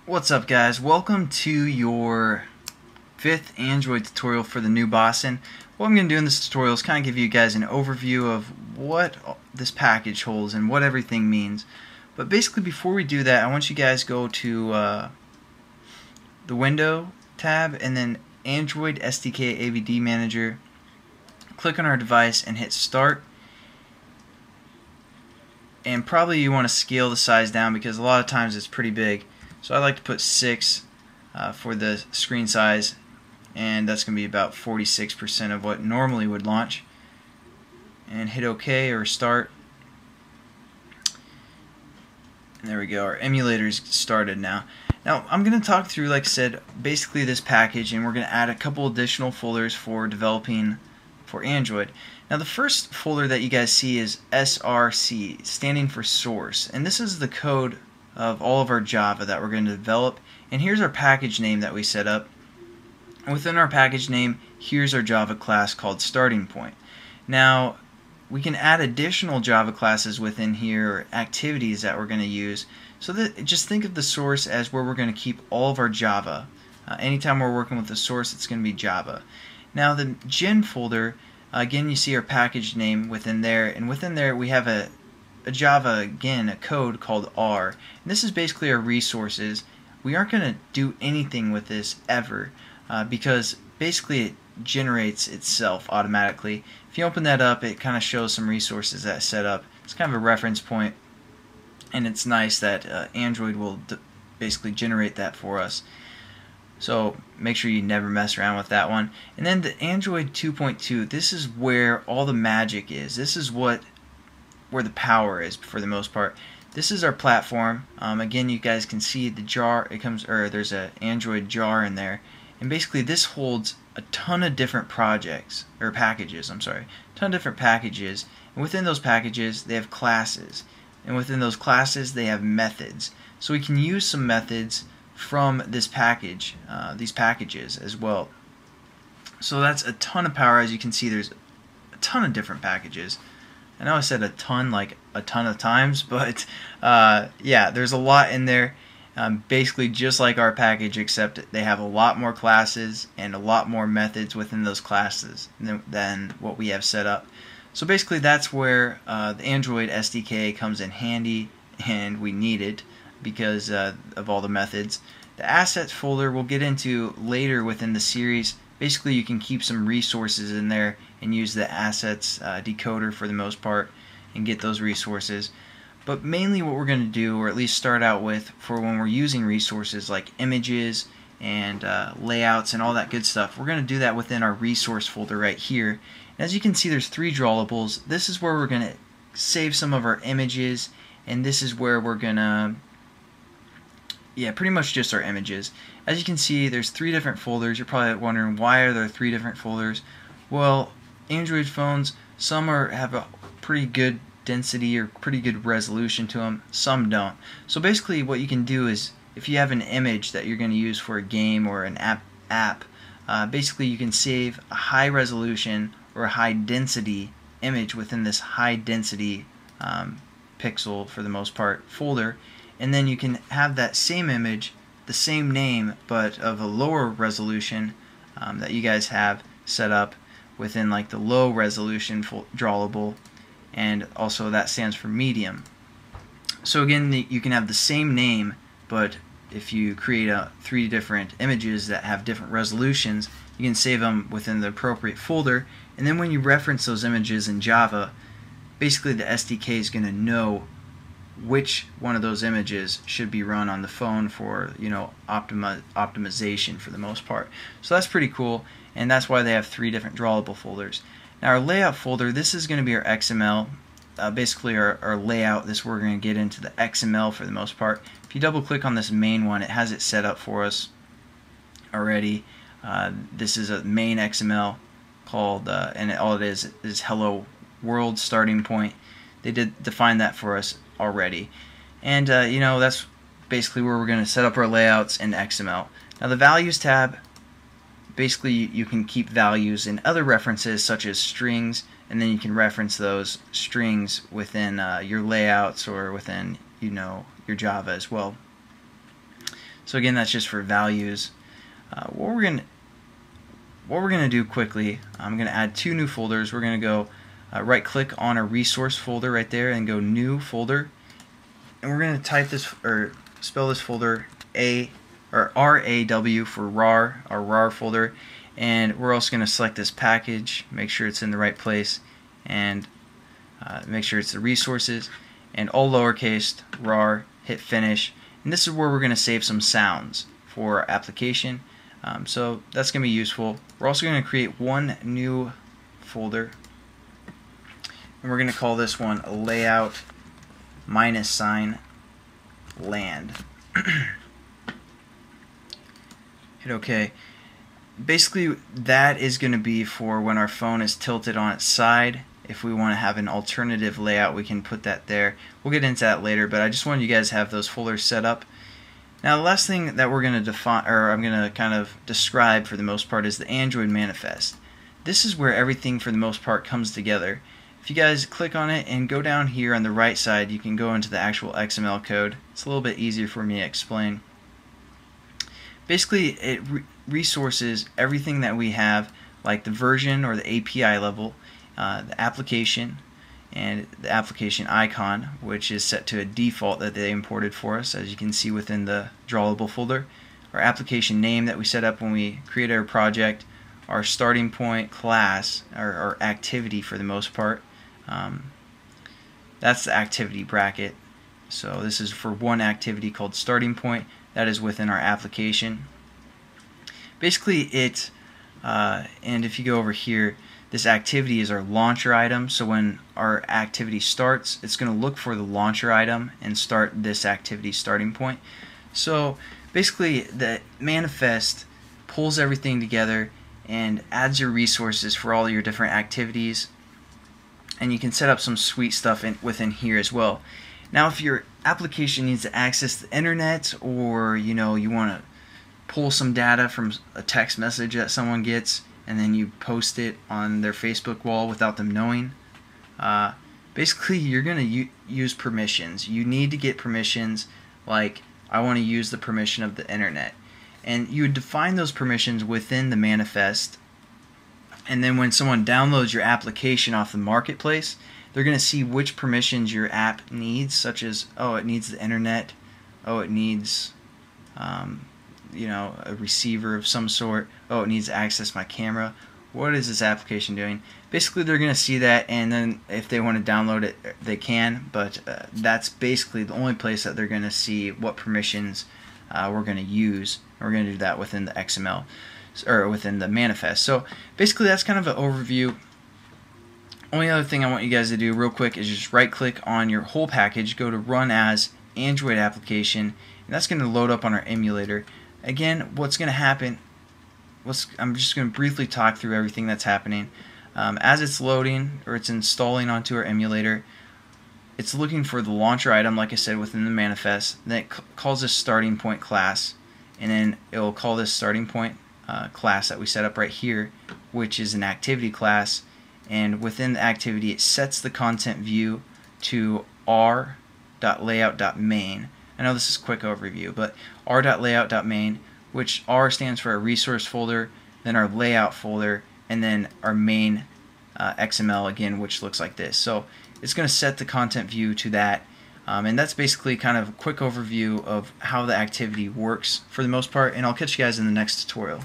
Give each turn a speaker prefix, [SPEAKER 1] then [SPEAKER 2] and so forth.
[SPEAKER 1] What's up, guys? Welcome to your 5th Android tutorial for the new Boson. What I'm going to do in this tutorial is kind of give you guys an overview of what this package holds and what everything means. But basically, before we do that, I want you guys to go to the Window tab and then Android SDK AVD Manager. Click on our device and hit Start. And probably you want to scale the size down because a lot of times it's pretty big. So I like to put 6 for the screen size, and that's going to be about 46% of what normally would launch. And hit OK or Start. And there we go. Our emulator's started now. Now I'm going to talk through, like I said, basically this package, and we're going to add a couple additional folders for developing for Android. Now the first folder that you guys see is SRC, standing for source, and this is the code of all of our Java that we're going to develop. And here's our package name that we set up. And within our package name, here's our Java class called Starting Point. Now we can add additional Java classes within here, or activities that we're going to use. So that, just think of the source as where we're going to keep all of our Java. Anytime we're working with the source, it's going to be Java. Now the Gen folder, again, you see our package name within there, and within there we have a Java, again, a code called R. And this is basically our resources. We aren't going to do anything with this ever because basically it generates itself automatically. If you open that up, it kind of shows some resources that set up. It's kind of a reference point, and it's nice that Android will basically generate that for us. So make sure you never mess around with that one. And then the Android 2.2, this is where all the magic is. This is where the power is for the most part. This is our platform. Again, you guys can see the jar. There's an Android jar in there, and basically this holds a ton of different projects or packages. I'm sorry, a ton of different packages, and within those packages they have classes, and within those classes they have methods. So we can use some methods from this package, these packages as well. So that's a ton of power. As you can see, there's a ton of different packages. I know I said a ton like a ton of times, but yeah, there's a lot in there. Basically just like our package, except they have a lot more classes and a lot more methods within those classes than what we have set up. So basically that's where the Android SDK comes in handy, and we need it because of all the methods. The assets folder we'll get into later within the series. Basically you can keep some resources in there and use the assets decoder for the most part and get those resources. But mainly what we're going to do, or at least start out with, for when we're using resources like images and layouts and all that good stuff, we're going to do that within our resource folder right here. And as you can see, there's 3 drawables. This is where we're going to save some of our images, and this is where we're going to, yeah, pretty much just our images. As you can see, there's 3 different folders. You're probably wondering, why are there 3 different folders? Well, Android phones, some have a pretty good density or pretty good resolution to them, some don't. So basically what you can do is, if you have an image that you're going to use for a game or an app, basically you can save a high resolution or a high density image within this high density pixel, for the most part, folder, and then you can have that same image, the same name, but of a lower resolution that you guys have set up within like the low resolution drawable, and also that stands for medium. So again, you can have the same name, but if you create 3 different images that have different resolutions, you can save them within the appropriate folder, and then when you reference those images in Java, basically the SDK is going to know which one of those images should be run on the phone for, you know, optimization for the most part. So that's pretty cool, and that's why they have 3 different drawable folders. Now our layout folder, this is going to be our XML, basically our layout. This we're going to get into the XML for the most part. If you double click on this main one, it has it set up for us already. This is a main XML called, and all it is hello world starting point. They did define that for us already, and you know, that's basically where we're going to set up our layouts in XML. Now the values tab, basically you can keep values in other references such as strings, and then you can reference those strings within your layouts or within, you know, your Java as well. So again, that's just for values. What we're gonna do quickly, I'm gonna add 2 new folders. We're gonna go right click on a resource folder right there and go new folder, and we're gonna type this or spell this folder RAW for RAR, our RAR folder, and we're also gonna select this package, make sure it's in the right place, and make sure it's the resources, and all lowercase RAR, hit finish, and this is where we're going to save some sounds for our application. So that's going to be useful. We're also going to create one new folder, and we're going to call this one layout -land. Hit OK. Basically, that is going to be for when our phone is tilted on its side. If we want to have an alternative layout, we can put that there. We'll get into that later, but I just wanted you guys to have those folders set up. Now, the last thing that we're going to define, or I'm going to kind of describe for the most part, is the Android manifest. This is where everything for the most part comes together. If you guys click on it and go down here on the right side, you can go into the actual XML code. It's a little bit easier for me to explain. Basically, it resources everything that we have, like the version or the API level, the application, and the application icon, which is set to a default that they imported for us, as you can see within the drawable folder. Our application name that we set up when we created our project, our starting point class, or activity for the most part. That's the activity bracket. So this is for one activity called starting point that is within our application. Basically, and if you go over here, this activity is our launcher item, so when our activity starts, it's going to look for the launcher item and start this activity starting point. So basically, the manifest pulls everything together and adds your resources for all your different activities, and you can set up some sweet stuff within here as well. Now, if your application needs to access the internet, or you want to pull some data from a text message that someone gets, and then you post it on their Facebook wall without them knowing. Basically, you're going to use permissions. You need to get permissions, like I want to use the permission of the internet. And you would define those permissions within the manifest, and then when someone downloads your application off the marketplace, they're going to see which permissions your app needs, such as, oh, it needs the internet, oh, it needs a receiver of some sort, oh, it needs to access my camera. What is this application doing? Basically, they're going to see that, and then if they want to download it, they can, but that's basically the only place that they're going to see what permissions we're going to use. We're going to do that within the XML, or within the manifest. So basically, that's kind of an overview. Only other thing I want you guys to do real quick is just right click on your whole package, go to run as Android application, and that's going to load up on our emulator. Again, what's going to happen, I'm just going to briefly talk through everything that's happening. As it's loading, or it's installing onto our emulator, it's looking for the launcher item, like I said, within the manifest. Then it calls this starting point class, and then it will call this starting point class that we set up right here, which is an activity class, and within the activity it sets the content view to r.layout.main. I know this is a quick overview, but r.layout.main, which R stands for our resource folder, then our layout folder, and then our main XML again, which looks like this. So it's going to set the content view to that, and that's basically kind of a quick overview of how the activity works for the most part, and I'll catch you guys in the next tutorial.